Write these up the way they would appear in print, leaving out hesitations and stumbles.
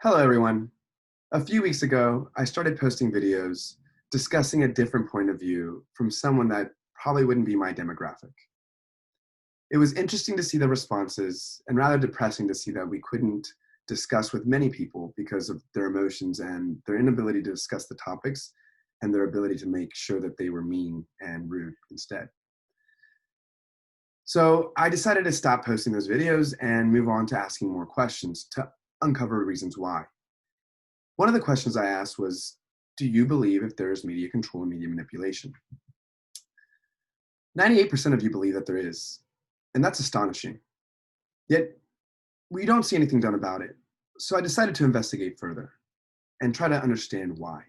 Hello, everyone. A few weeks ago, I started posting videos discussing a different point of view from someone that probably wouldn't be my demographic. It was interesting to see the responses and rather depressing to see that we couldn't discuss with many people because of their emotions and their inability to discuss the topics and their ability to make sure that they were mean and rude instead. So I decided to stop posting those videos and move on to asking more questions to uncover reasons why. One of the questions I asked was, do you believe if there is media control and media manipulation? 98% of you believe that there is, and that's astonishing. Yet, we don't see anything done about it. So I decided to investigate further and try to understand why.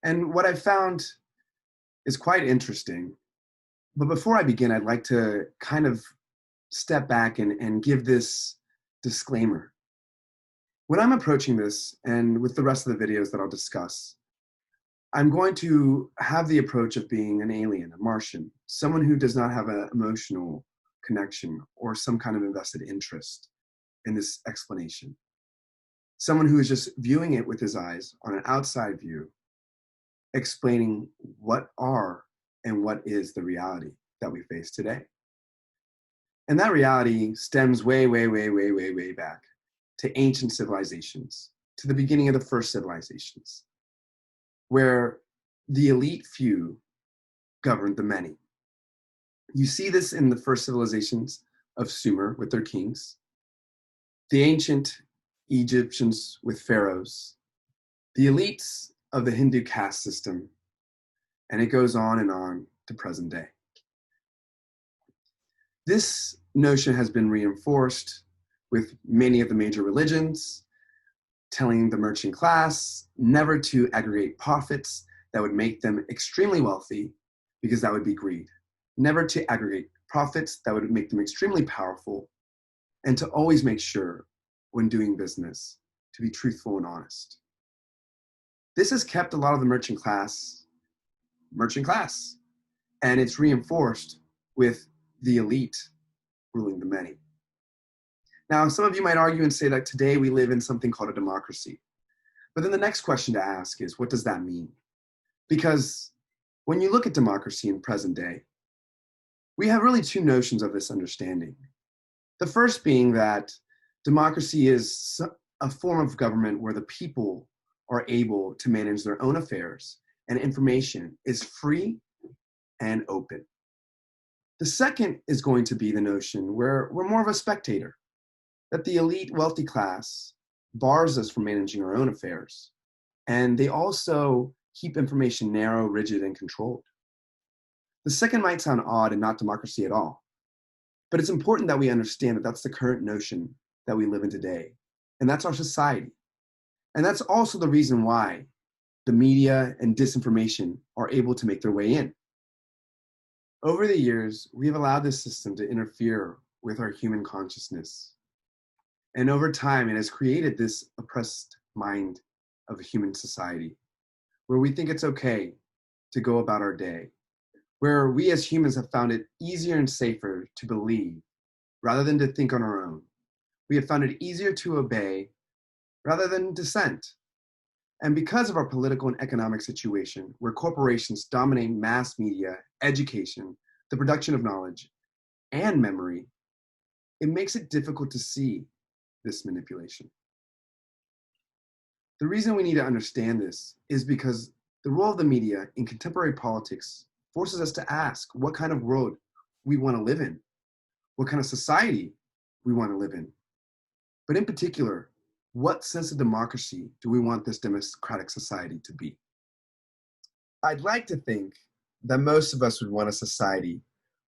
And what I found is quite interesting. But before I begin, I'd like to kind of step back and give this disclaimer. When I'm approaching this, and with the rest of the videos that I'll discuss, I'm going to have the approach of being an alien, a Martian, someone who does not have an emotional connection or some kind of invested interest in this explanation. Someone who is just viewing it with his eyes on an outside view, explaining what are and what is the reality that we face today. And that reality stems way back to ancient civilizations, to the beginning of the first civilizations, where the elite few governed the many. You see this in the first civilizations of Sumer with their kings, the ancient Egyptians with pharaohs, the elites of the Hindu caste system, and it goes on to present day. This notion has been reinforced with many of the major religions, telling the merchant class never to aggregate profits that would make them extremely wealthy, because that would be greed. Never to aggregate profits that would make them extremely powerful, and to always make sure when doing business to be truthful and honest. This has kept a lot of the merchant class, and it's reinforced with the elite ruling the many. Now, some of you might argue and say that today we live in something called a democracy. But then the next question to ask is, what does that mean? Because when you look at democracy in present day, we have really two notions of this understanding. The first being that democracy is a form of government where the people are able to manage their own affairs and information is free and open. The second is going to be the notion where we're more of a spectator, that the elite wealthy class bars us from managing our own affairs, and they also keep information narrow, rigid, and controlled. The second might sound odd and not democracy at all, but it's important that we understand that that's the current notion that we live in today, and that's our society. And that's also the reason why the media and disinformation are able to make their way in. Over the years, we've allowed this system to interfere with our human consciousness. And over time, it has created this oppressed mind of a human society where we think it's okay to go about our day, where we as humans have found it easier and safer to believe rather than to think on our own. We have found it easier to obey rather than dissent. And because of our political and economic situation, where corporations dominate mass media, education, the production of knowledge, and memory, it makes it difficult to see this manipulation. The reason we need to understand this is because the role of the media in contemporary politics forces us to ask what kind of world we want to live in, what kind of society we want to live in. But in particular, what sense of democracy do we want this democratic society to be? I'd like to think that most of us would want a society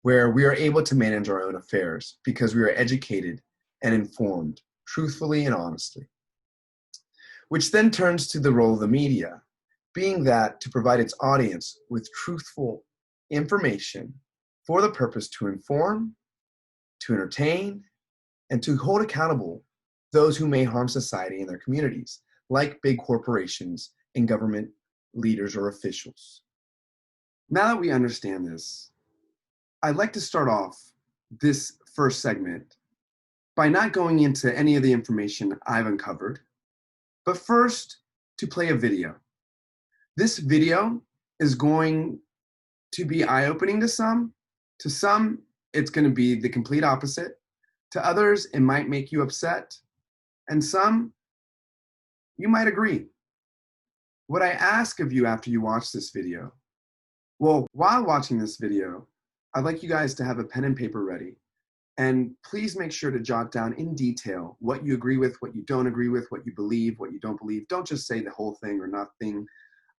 where we are able to manage our own affairs because we are educated and informed truthfully and honestly. Which then turns to the role of the media, being that to provide its audience with truthful information for the purpose to inform, to entertain, and to hold accountable those who may harm society and their communities, like big corporations and government leaders or officials. Now that we understand this, I'd like to start off this first segment by not going into any of the information I've uncovered, But first, to play a video. This video is going to be eye-opening to some. To some, it's going to be the complete opposite. To others, it might make you upset. And some, you might agree. What I ask of you after you watch this video, well, while watching this video, I'd like you guys to have a pen and paper ready. And please make sure to jot down in detail what you agree with, what you don't agree with, what you believe, what you don't believe. Don't just say the whole thing or nothing.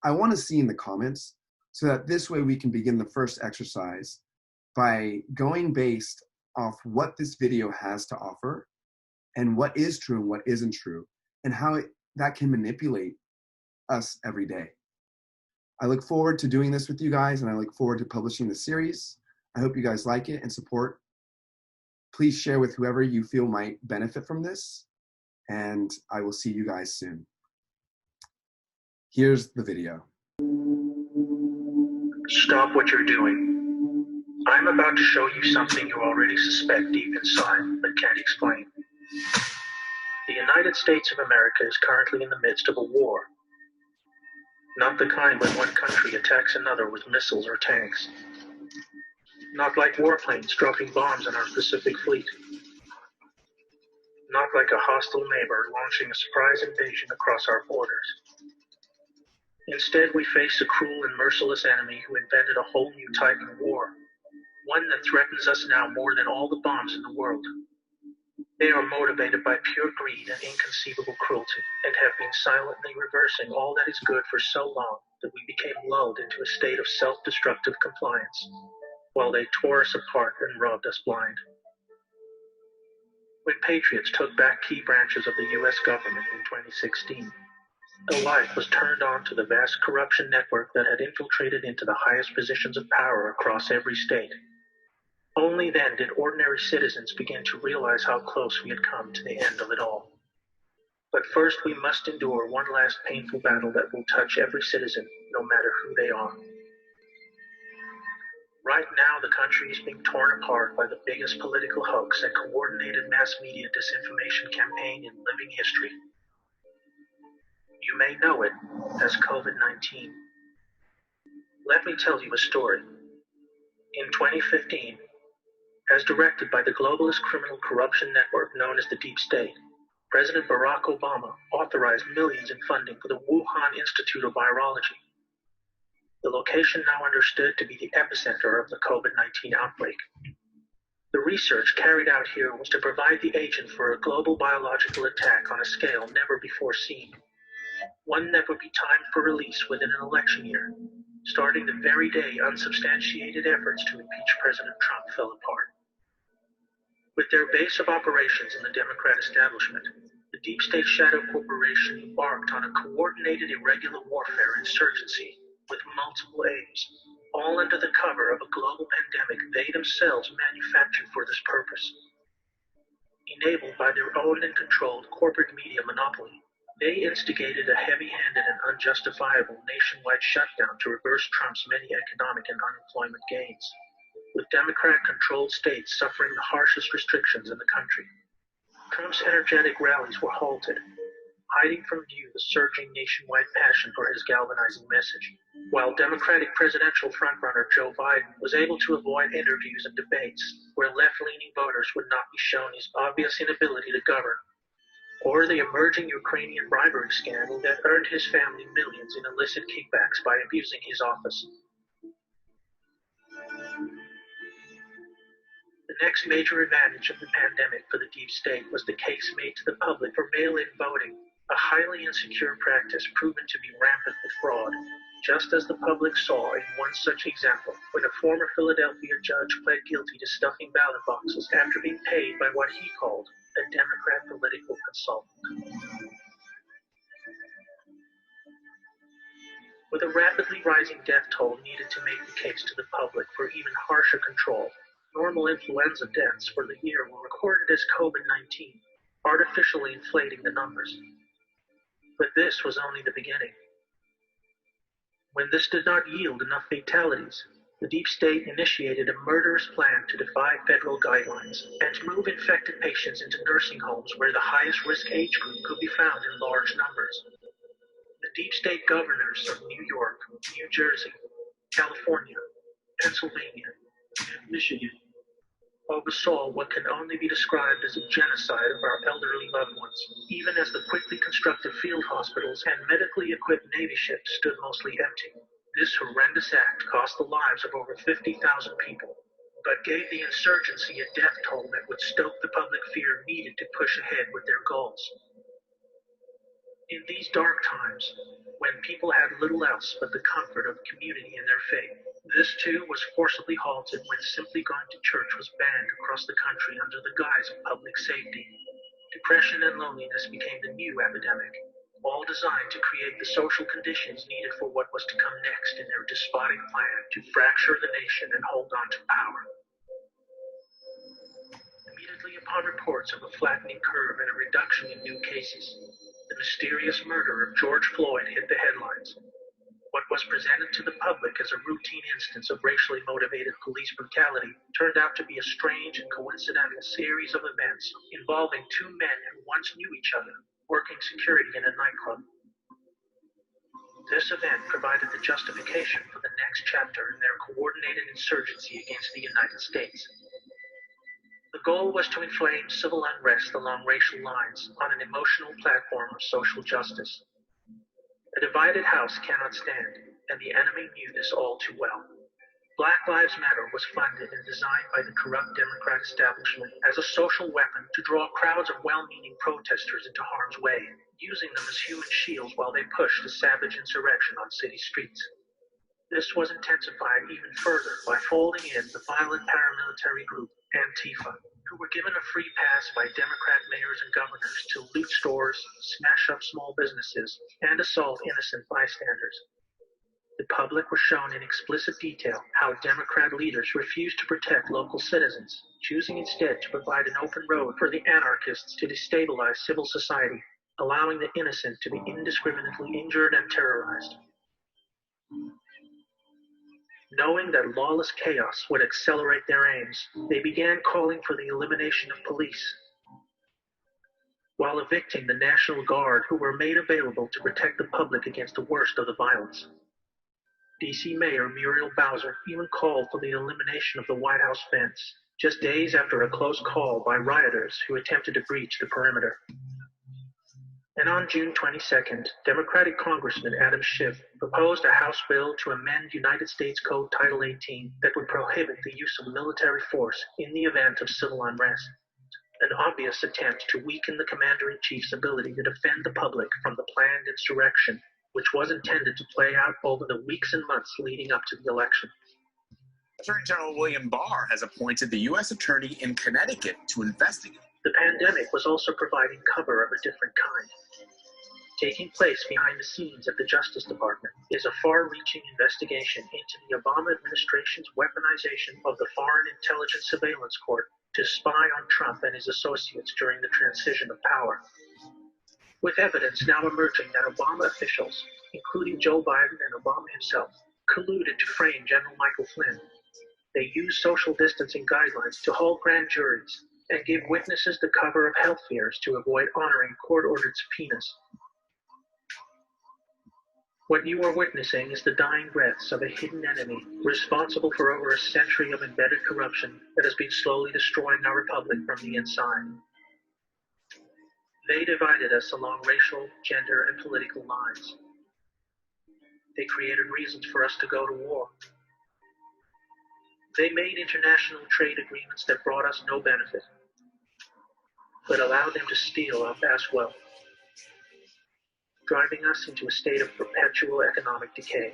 I want to see in the comments so that this way we can begin the first exercise by going based off what this video has to offer and what is true and what isn't true and how that can manipulate us every day. I look forward to doing this with you guys, and I look forward to publishing the series. I hope you guys like it and support. Please share with whoever you feel might benefit from this, and I will see you guys soon. Here's the video. Stop what you're doing. I'm about to show you something you already suspect deep inside, but can't explain. The United States of America is currently in the midst of a war. Not the kind when one country attacks another with missiles or tanks. Not like warplanes dropping bombs in our Pacific Fleet. Not like a hostile neighbor launching a surprise invasion across our borders. Instead, we face a cruel and merciless enemy who invented a whole new type of war, one that threatens us now more than all the bombs in the world. They are motivated by pure greed and inconceivable cruelty, and have been silently reversing all that is good for so long that we became lulled into a state of self-destructive compliance, while they tore us apart and robbed us blind. When patriots took back key branches of the U.S. government in 2016, a light was turned on to the vast corruption network that had infiltrated into the highest positions of power across every state. Only then did ordinary citizens begin to realize how close we had come to the end of it all. But first we must endure one last painful battle that will touch every citizen, no matter who they are. Right now, the country is being torn apart by the biggest political hoax and coordinated mass media disinformation campaign in living history. You may know it as COVID-19. Let me tell you a story. In 2015, as directed by the globalist criminal corruption network known as the Deep State, President Barack Obama authorized millions in funding for the Wuhan Institute of Virology, the location now understood to be the epicenter of the COVID-19 outbreak. The research carried out here was to provide the agent for a global biological attack on a scale never before seen, one that would be timed for release within an election year, starting the very day unsubstantiated efforts to impeach President Trump fell apart. With their base of operations in the Democrat establishment, the Deep State Shadow Corporation embarked on a coordinated irregular warfare insurgency with multiple aims, all under the cover of a global pandemic they themselves manufactured for this purpose. Enabled by their owned and controlled corporate media monopoly, they instigated a heavy-handed and unjustifiable nationwide shutdown to reverse Trump's many economic and unemployment gains, with Democrat-controlled states suffering the harshest restrictions in the country. Trump's energetic rallies were halted, hiding from view the surging nationwide passion for his galvanizing message, while Democratic presidential frontrunner Joe Biden was able to avoid interviews and debates where left-leaning voters would not be shown his obvious inability to govern, or the emerging Ukrainian bribery scandal that earned his family millions in illicit kickbacks by abusing his office. The next major advantage of the pandemic for the Deep State was the case made to the public for mail-in voting, a highly insecure practice proven to be rampant with fraud, just as the public saw in one such example when a former Philadelphia judge pled guilty to stuffing ballot boxes after being paid by what he called a Democrat political consultant. With a rapidly rising death toll needed to make the case to the public for even harsher control, normal influenza deaths for the year were recorded as COVID-19, artificially inflating the numbers. But this was only the beginning. When this did not yield enough fatalities, the Deep State initiated a murderous plan to defy federal guidelines and to move infected patients into nursing homes where the highest risk age group could be found in large numbers. State governors of New York, New Jersey, California, Pennsylvania, and Michigan oversaw what can only be described as a genocide of our elderly loved ones, even as the quickly constructed field hospitals and medically equipped Navy ships stood mostly empty. This horrendous act cost the lives of over 50,000 people, but gave the insurgency a death toll that would stoke the public fear needed to push ahead with their goals. In these dark times, when people had little else but the comfort of community in their faith, this too was forcibly halted when simply going to church was banned across the country under the guise of public safety. Depression and loneliness became the new epidemic, all designed to create the social conditions needed for what was to come next in their despotic plan to fracture the nation and hold on to power. Immediately upon reports of a flattening curve and a reduction in new cases, the mysterious murder of George Floyd hit the headlines. What was presented to the public as a routine instance of racially motivated police brutality turned out to be a strange and coincidental series of events involving two men who once knew each other, working security in a nightclub. This event provided the justification for the next chapter in their coordinated insurgency against the United States. The goal was to inflame civil unrest along racial lines on an emotional platform of social justice. A divided house cannot stand, and the enemy knew this all too well. Black Lives Matter was funded and designed by the corrupt Democrat establishment as a social weapon to draw crowds of well-meaning protesters into harm's way, using them as human shields while they pushed a savage insurrection on city streets. This was intensified even further by folding in the violent paramilitary group Antifa, who were given a free pass by Democrat mayors and governors to loot stores, smash up small businesses, and assault innocent bystanders. The public was shown in explicit detail how Democrat leaders refused to protect local citizens, choosing instead to provide an open road for the anarchists to destabilize civil society, allowing the innocent to be indiscriminately injured and terrorized. Knowing that lawless chaos would accelerate their aims, they began calling for the elimination of police, while evicting the National Guard, who were made available to protect the public against the worst of the violence. D.C. Mayor Muriel Bowser even called for the elimination of the White House fence, just days after a close call by rioters who attempted to breach the perimeter. And on June 22nd, Democratic Congressman Adam Schiff proposed a House bill to amend United States Code Title 18 that would prohibit the use of military force in the event of civil unrest, an obvious attempt to weaken the commander-in-chief's ability to defend the public from the planned insurrection, which was intended to play out over the weeks and months leading up to the election. Attorney General William Barr has appointed the U.S. Attorney in Connecticut to investigate. The pandemic was also providing cover of a different kind. Taking place behind the scenes at the Justice Department is a far-reaching investigation into the Obama administration's weaponization of the Foreign Intelligence Surveillance Court to spy on Trump and his associates during the transition of power. With evidence now emerging that Obama officials, including Joe Biden and Obama himself, colluded to frame General Michael Flynn, they used social distancing guidelines to hold grand juries and give witnesses the cover of health fears to avoid honoring court-ordered subpoenas. What you are witnessing is the dying breaths of a hidden enemy responsible for over a century of embedded corruption that has been slowly destroying our republic from the inside. They divided us along racial, gender, and political lines. They created reasons for us to go to war. They made international trade agreements that brought us no benefit, but allowed them to steal our vast wealth, driving us into a state of perpetual economic decay.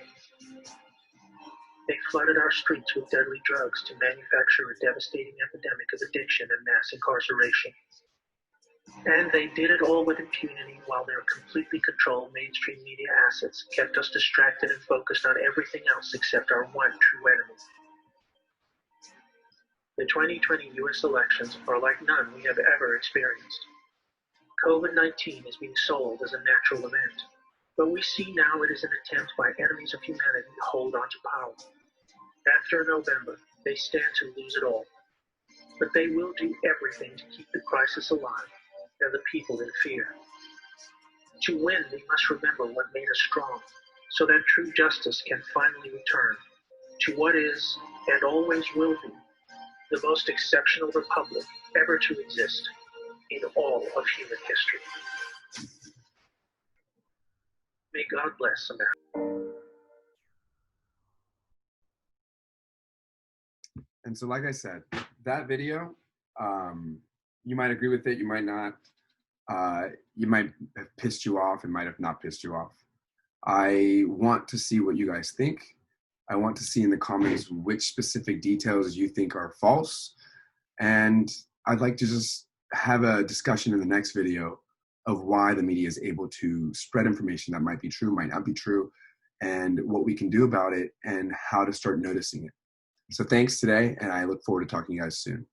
They flooded our streets with deadly drugs to manufacture a devastating epidemic of addiction and mass incarceration. And they did it all with impunity while their completely controlled mainstream media assets kept us distracted and focused on everything else except our one true enemy. The 2020 U.S. elections are like none we have ever experienced. COVID-19 is being sold as a natural event, but we see now it is an attempt by enemies of humanity to hold on to power. After November, they stand to lose it all, but they will do everything to keep the crisis alive and the people in fear. To win, we must remember what made us strong, so that true justice can finally return to what is, and always will be, the most exceptional republic ever to exist in all of human history. May God bless America. And so, like I said, that video, you might agree with it, you might not. You might have pissed you off, it might have not pissed you off. I want to see what you guys think. I want to see in the comments which specific details you think are false. And I'd like to just have a discussion in the next video of why the media is able to spread information that might be true, might not be true, and what we can do about it and how to start noticing it. So thanks today, and I look forward to talking to you guys soon.